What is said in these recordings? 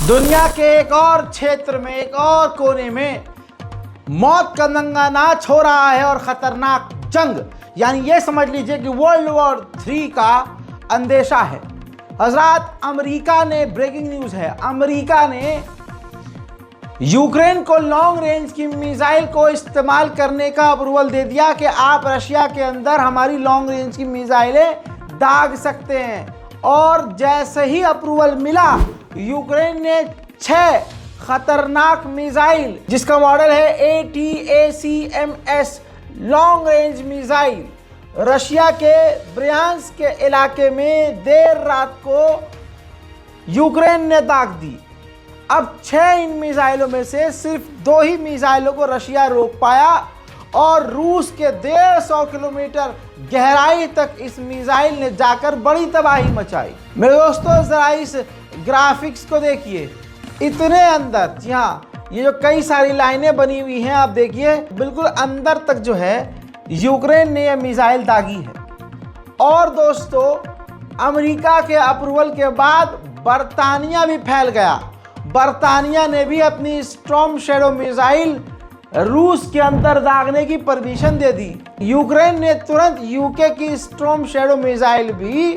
दुनिया के एक और क्षेत्र में, एक और कोने में मौत का नंगा नाच हो रहा है और खतरनाक जंग, यानी ये समझ लीजिए कि वर्ल्ड वॉर 3 का अंदेशा है। हजरात, अमेरिका ने, ब्रेकिंग न्यूज़ है, अमेरिका ने यूक्रेन को लॉन्ग रेंज की मिसाइल को इस्तेमाल करने का अप्रूवल दे दिया कि आप रशिया के अंदर हमारी लॉन्ग रेंज की मिसाइलें दाग सकते हैं। और जैसे ही अप्रूवल मिला, यूक्रेन ने 6 खतरनाक मिसाइल, जिसका मॉडल है ATACMS long range missile, Russia के ब्रियांस्क के इलाके में देर रात को यूक्रेन ने दाग दी। अब 6 इन मिसाइलों में से सिर्फ 2 ही मिसाइलों को रशिया रोक पाया और रूस के 150 किलोमीटर गहराई तक इस मिसाइल ने जाकर बड़ी तबाही मचाई। मेरे दोस्तों, जरा इस ग्राफिक्स को देखिए, इतने अंदर, जी हाँ, ये जो कई सारी लाइनें बनी हुई हैं, आप देखिए बिल्कुल अंदर तक जो है यूक्रेन ने यह मिसाइल दागी है। और दोस्तों, अमेरिका के अप्रूवल के बाद बरतानिया भी फैल गया। बरतानिया ने भी अपनी स्टॉर्म शैडो मिसाइल रूस के अंदर दागने की परमिशन दे दी। यूक्रेन ने तुरंत यूके की स्टॉर्म शैडो मिसाइल भी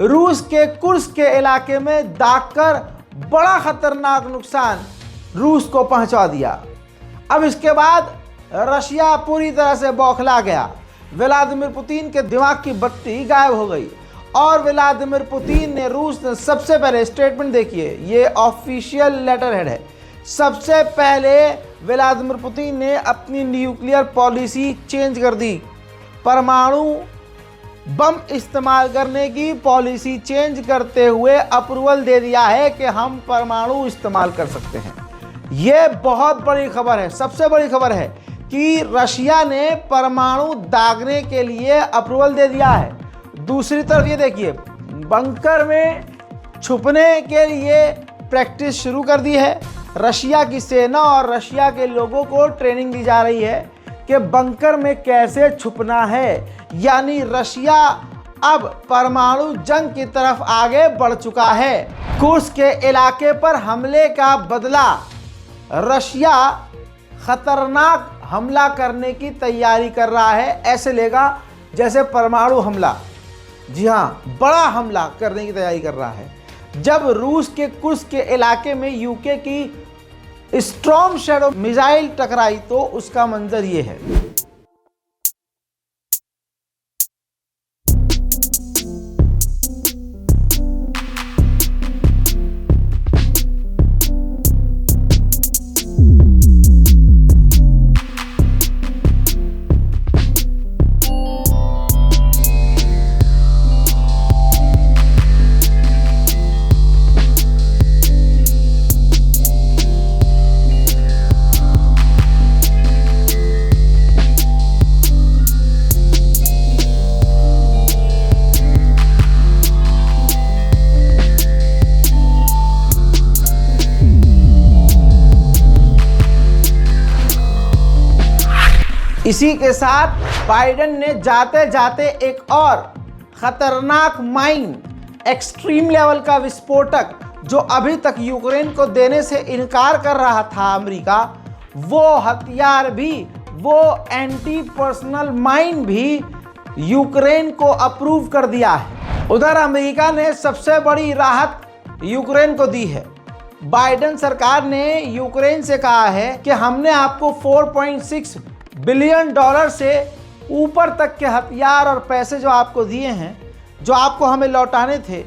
रूस के कुर्स्क के इलाके में दागकर बड़ा खतरनाक नुकसान रूस को पहुंचा दिया। अब इसके बाद रशिया पूरी तरह से बौखला गया। व्लादिमीर पुतिन के दिमाग की बत्ती गायब हो गई और व्लादिमीर पुतिन ने, रूस ने सबसे पहले स्टेटमेंट, देखिए ये ऑफिशियल लेटर हेड है, सबसे पहले व्लादिमीर पुतिन ने अपनी न्यूक्लियर पॉलिसी चेंज कर दी। परमाणु बम इस्तेमाल करने की पॉलिसी चेंज करते हुए अप्रूवल दे दिया है कि हम परमाणु इस्तेमाल कर सकते हैं। ये बहुत बड़ी खबर है, सबसे बड़ी खबर है कि रशिया ने परमाणु दागने के लिए अप्रूवल दे दिया है। दूसरी तरफ ये देखिए, बंकर में छुपने के लिए प्रैक्टिस शुरू कर दी है। रशिया की सेना और रशिया के लोगों को ट्रेनिंग दी जा रही है कि बंकर में कैसे छुपना है। यानी रशिया अब परमाणु जंग की तरफ आगे बढ़ चुका है। कुर्स्क के इलाके पर हमले का बदला, रशिया खतरनाक हमला करने की तैयारी कर रहा है। ऐसे लेगा जैसे परमाणु हमला, जी हाँ, बड़ा हमला करने की तैयारी कर रहा है। जब रूस के कुर्स्क के इलाके में यूके की स्टॉर्म शैडो मिसाइल टकराई तो उसका मंजर ये है। इसी के साथ बाइडेन ने जाते जाते एक और खतरनाक माइन, एक्सट्रीम लेवल का विस्फोटक, जो अभी तक यूक्रेन को देने से इनकार कर रहा था अमेरिका, वो हथियार भी, वो एंटी पर्सनल माइन भी यूक्रेन को अप्रूव कर दिया है। उधर अमेरिका ने सबसे बड़ी राहत यूक्रेन को दी है। बाइडेन सरकार ने यूक्रेन से कहा है कि हमने आपको $4.6 बिलियन से ऊपर तक के हथियार और पैसे जो आपको दिए हैं, जो आपको हमें लौटाने थे,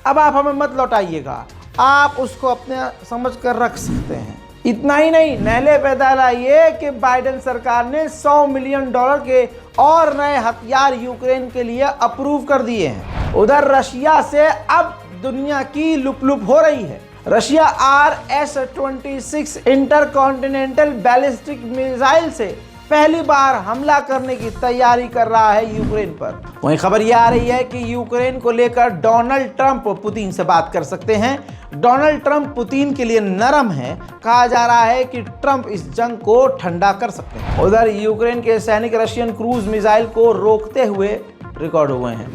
अब आप हमें मत लौटाइएगा, आप उसको अपने समझ कर रख सकते हैं। इतना ही नहीं, नहले पे डाला ये कि बाइडेन सरकार ने $100 मिलियन के और नए हथियार यूक्रेन के लिए अप्रूव कर दिए हैं। उधर रशिया से अब दुनिया की लुप हो रही है। Russia RS-26 intercontinental ballistic missile से पहली बार हमला करने की तैयारी कर रहा है यूक्रेन पर। वहीं खबर यह आ रही है कि यूक्रेन को लेकर डोनाल्ड ट्रंप पुतिन से बात कर सकते हैं। डोनाल्ड ट्रंप पुतिन के लिए नरम है। कहा जा रहा है कि ट्रंप इस जंग को ठंडा कर सकते हैं। उधर यूक्रेन के सैनिक रशियन क्रूज मिसाइल को रोकते हुए रिकॉर्ड हुए हैं।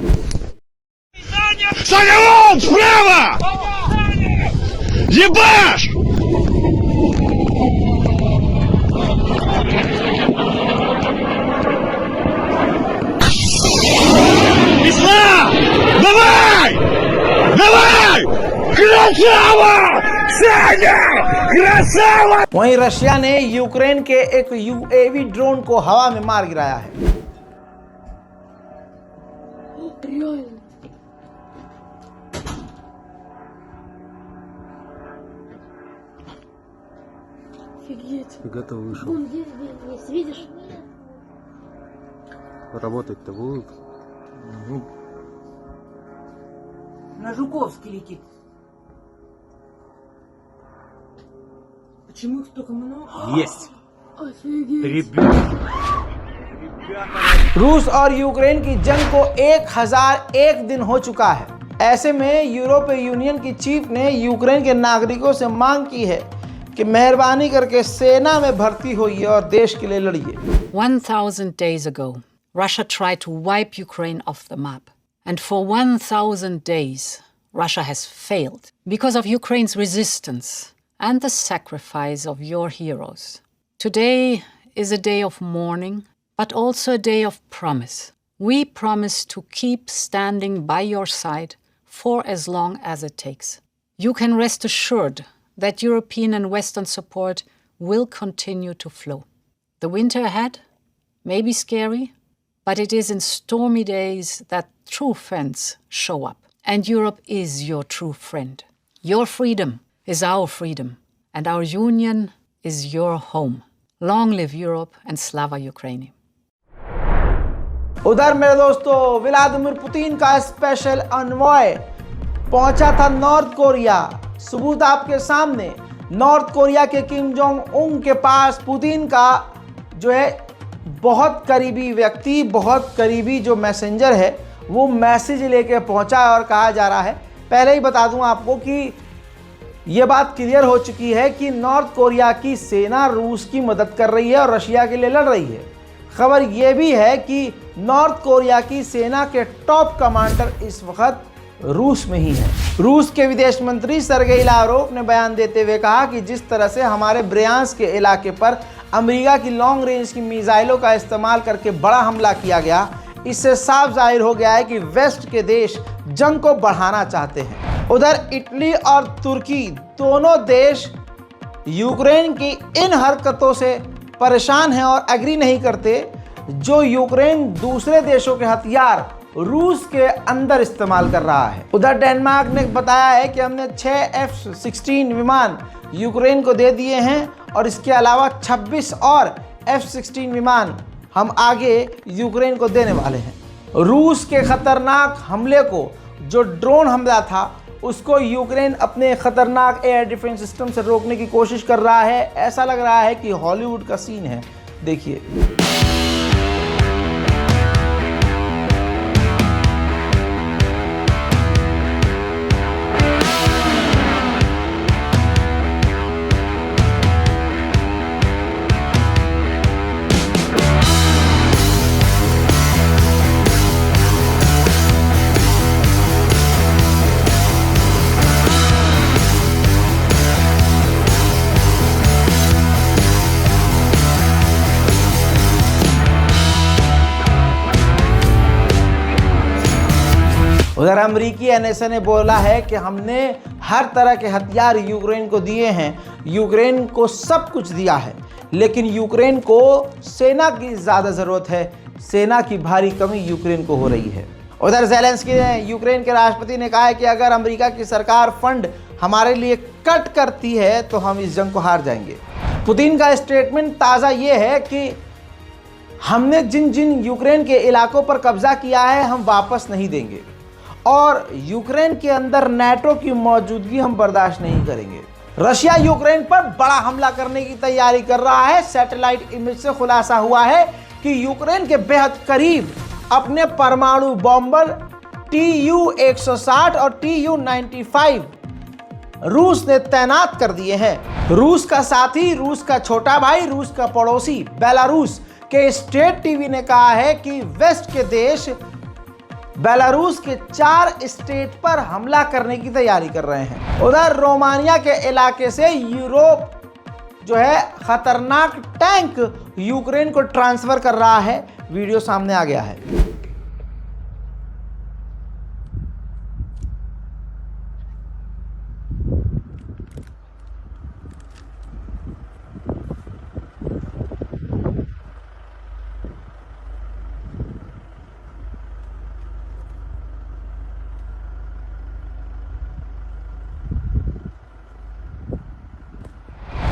Солевом! Справа! Ебаш! वहीं रशिया ने यूक्रेन के एक यूएवी ड्रोन को हवा में मार गिराया है। Офигеть. Фига-то вышел. Вон есть, видишь? Работать-то будут? Угу. На Жуковский летит. Почему их столько много? Есть! Офигеть. Ребята! रूस और यूक्रेन की जंग को 1001 दिन हो चुका है। ऐसे में यूरोपीय यूनियन की चीफ ने यूक्रेन के नागरिकों से मांग की है कि मेहरबानी करके सेना में भर्ती होइए और देश के लिए लड़िए। 1,000 days ago, Russia tried to wipe Ukraine off the map. And for 1,000 days, Russia has failed because of Ukraine's resistance and the sacrifice of your heroes. Today is a day of mourning, but also a day of promise. We promise to keep standing by your side for as long as it takes. You can rest assured that European and Western support will continue to flow. The winter ahead may be scary, but it is in stormy days that true friends show up. And Europe is your true friend. Your freedom is our freedom, and our union is your home. Long live Europe and Slava Ukraini. उधर मेरे दोस्तों Vladimir Putin का special अनवॉय पहुंचा था north Korea. सबूत आपके सामने, north Korea के किम जोंग उन के पास पुतिन का जो है बहुत करीबी व्यक्ति, बहुत करीबी जो मैसेंजर है वो मैसेज लेके पहुंचा और कहा जा रहा है। पहले ही बता दूं आपको कि ये बात क्लियर हो चुकी है कि नॉर्थ कोरिया की सेना रूस की मदद कर रही है और रशिया के लिए लड़ रही है। खबर यह भी है कि नॉर्थ कोरिया की सेना के टॉप कमांडर इस वक्त रूस में ही है। रूस के विदेश मंत्री सर्गेई लावरोव ने बयान देते हुए कहा कि जिस तरह से हमारे ब्रियांस्क के इलाके पर अमेरिका की लॉन्ग रेंज की मिसाइलों का इस्तेमाल करके बड़ा हमला किया गया, इससे साफ जाहिर हो गया है कि वेस्ट के देश जंग को बढ़ाना चाहते हैं। उधर इटली और तुर्की दोनों देश यूक्रेन की इन हरकतों से परेशान हैं और एग्री नहीं करते जो यूक्रेन दूसरे देशों के हथियार रूस के अंदर इस्तेमाल कर रहा है। उधर डेनमार्क ने बताया है कि हमने 6 F-16 विमान यूक्रेन को दे दिए हैं और इसके अलावा 26 और F-16 विमान हम आगे यूक्रेन को देने वाले हैं। रूस के खतरनाक हमले को, जो ड्रोन हमला था, उसको यूक्रेन अपने खतरनाक एयर डिफेंस सिस्टम से रोकने की कोशिश कर रहा है। ऐसा लग रहा है कि हॉलीवुड का सीन है। देखिए। उधर अमेरिकी एनएसए ने बोला है कि हमने हर तरह के हथियार यूक्रेन को दिए हैं, यूक्रेन को सब कुछ दिया है, लेकिन यूक्रेन को सेना की ज़्यादा ज़रूरत है। सेना की भारी कमी यूक्रेन को हो रही है। उधर ज़ेलेंस्की ने, यूक्रेन के राष्ट्रपति ने कहा है कि अगर अमेरिका की सरकार फंड हमारे लिए कट करती है तो हम इस जंग को हार जाएंगे। पुतिन का स्टेटमेंट ताज़ा ये है कि हमने जिन जिन यूक्रेन के इलाकों पर कब्जा किया है हम वापस नहीं देंगे और यूक्रेन के अंदर नाटो की मौजूदगी हम बर्दाश्त नहीं करेंगे। रशिया यूक्रेन पर बड़ा हमला करने की तैयारी कर रहा है। सैटेलाइट इमेज से खुलासा हुआ है कि यूक्रेन के बेहद करीब अपने परमाणु बॉम्बर Tu-160 और Tu-95 रूस ने तैनात कर दिए हैं। रूस का साथी, रूस का छोटा भाई, रूस का पड़ोसी बेलारूस के स्टेट टीवी ने कहा है कि वेस्ट के देश बेलारूस के 4 स्टेट पर हमला करने की तैयारी कर रहे हैं। उधर रोमानिया के इलाके से यूरोप जो है खतरनाक टैंक यूक्रेन को ट्रांसफर कर रहा है। वीडियो सामने आ गया है।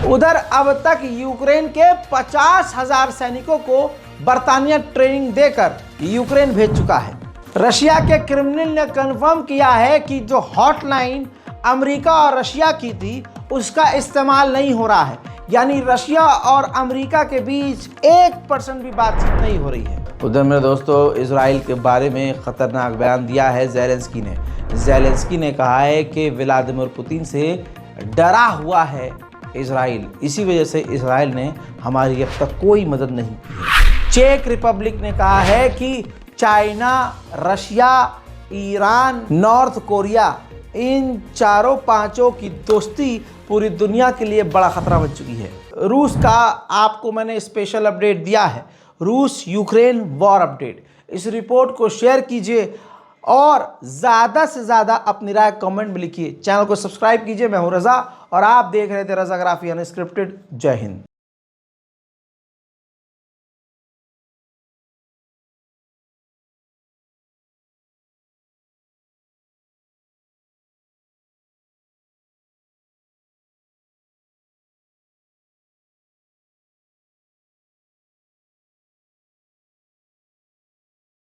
उधर अब तक यूक्रेन के 50,000 सैनिकों को बरतानिया ट्रेनिंग देकर यूक्रेन भेज चुका है। रशिया के क्रेमलिन ने कंफर्म किया है कि जो हॉटलाइन अमेरिका और रशिया की थी उसका इस्तेमाल नहीं हो रहा है, यानी रशिया और अमेरिका के बीच 1% भी बातचीत नहीं हो रही है। उधर मेरे दोस्तों, इजराइल के बारे में खतरनाक बयान दिया है ज़ेलेंस्की ने। ज़ेलेंस्की ने कहा है कि व्लादिमीर पुतिन से डरा हुआ है इजराइल, इसी वजह से इजराइल ने हमारी अब तक कोई मदद नहीं की है। चेक रिपब्लिक ने कहा है कि China, Russia, Iran, North Korea, इन चारों पांचों की दोस्ती पूरी दुनिया के लिए बड़ा खतरा बन चुकी है। रूस का आपको मैंने स्पेशल अपडेट दिया है, रूस यूक्रेन वॉर अपडेट। इस रिपोर्ट को शेयर कीजिए और ज़्यादा से ज़्यादा अपनी राय कमेंट में लिखिए। चैनल को सब्सक्राइब कीजिए। मैं हूं रज़ा और आप देख रहे थे रज़ाग्राफी अनस्क्रिप्टेड। जय हिंद।